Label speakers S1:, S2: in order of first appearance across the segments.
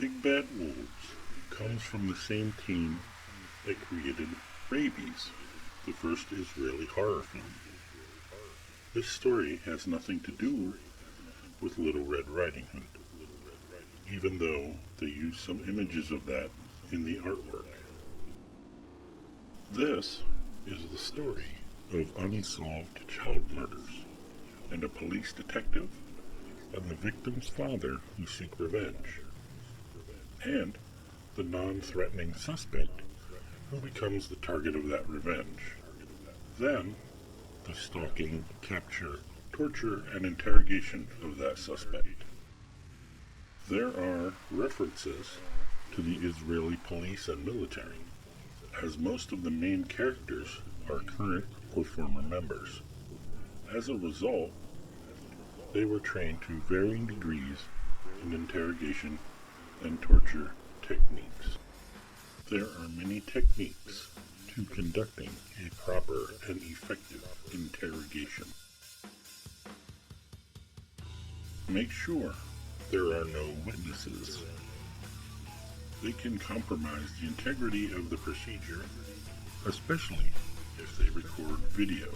S1: Big Bad Wolves comes from the same team that created Rabies, the first Israeli horror film. This story has nothing to do with Little Red Riding Hood, even though they use some images of that in the artwork. This is the story of unsolved child murders and a police detective and the victim's father who seek revenge, and the non-threatening suspect who becomes the target of that revenge. Then, the stalking, capture, torture, and interrogation of that suspect. There are references to the Israeli police and military, as most of the main characters are current or former members. As a result, they were trained to varying degrees in interrogation and torture techniques. There are many techniques to conducting a proper and effective interrogation. Make sure there are no witnesses. They can compromise the integrity of the procedure, especially if they record video.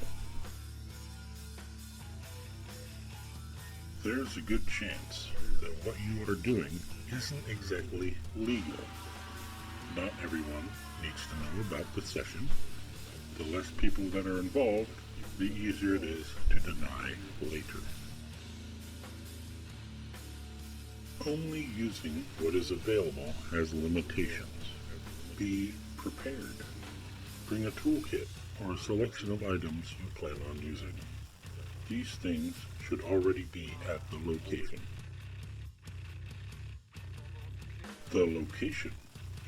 S1: There's a good chance that what you are doing isn't exactly legal. Not everyone needs to know about the session. The less people that are involved, the easier it is to deny later. Only using what is available has limitations. Be prepared. Bring a toolkit or a selection of items you plan on using. These things should already be at the location. The location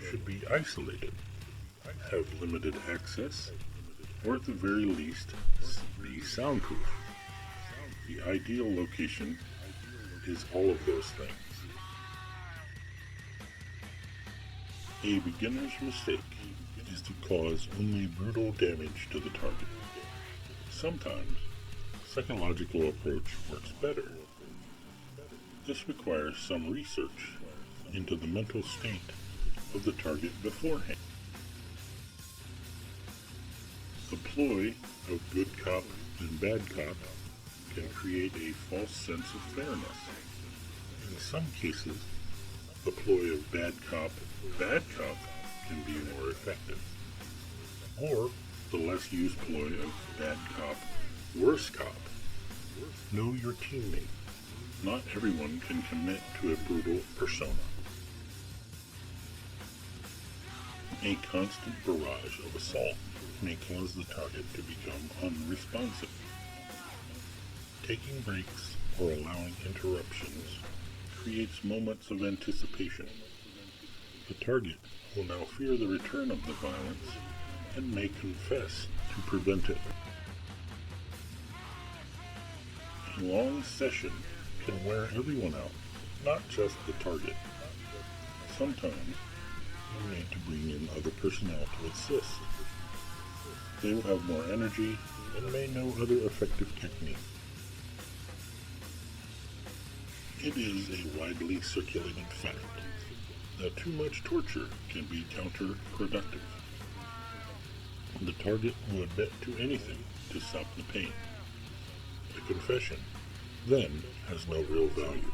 S1: should be isolated, have limited access, or at the very least, be soundproof. The ideal location is all of those things. A beginner's mistake is to cause only brutal damage to the target. Sometimes, a psychological approach works better. This requires some research into the mental state of the target beforehand. The ploy of good cop and bad cop can create a false sense of fairness. In some cases, the ploy of bad cop can be more effective. Or the less used ploy of bad cop, worse cop. Know your teammate. Not everyone can commit to a brutal persona. A constant barrage of assault may cause the target to become unresponsive. Taking breaks or allowing interruptions creates moments of anticipation. The target will now fear the return of the violence and may confess to prevent it. A long session can wear everyone out, not just the target. Sometimes you need to bring in other personnel to assist. They will have more energy and may know other effective techniques. It is a widely circulated fact that too much torture can be counterproductive. The target will admit to anything to stop the pain. The confession, then, has no real value.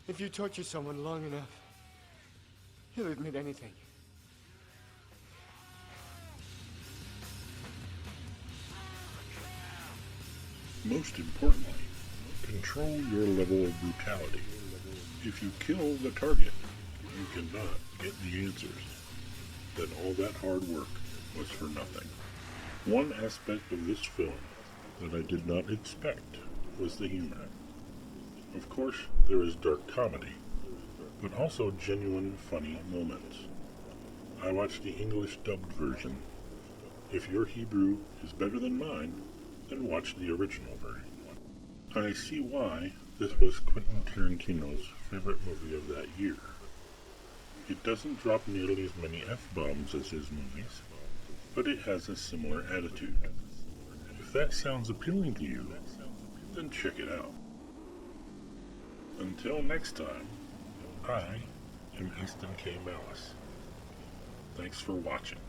S2: If you torture someone long enough, he'll admit anything.
S1: Most importantly, control your level of brutality. If you kill the target, you cannot get the answers. Then all that hard work was for nothing. One aspect of this film that I did not expect was the humor. Of course, there is dark comedy, but also genuine funny moments. I watched the English dubbed version. If your Hebrew is better than mine, then watch the original version. I see why this was Quentin Tarantino's favorite movie of that year. It doesn't drop nearly as many F-bombs as his movies, but it has a similar attitude. If that sounds appealing to you, then check it out. Until next time, I am Easton K. Malice. Thanks for watching.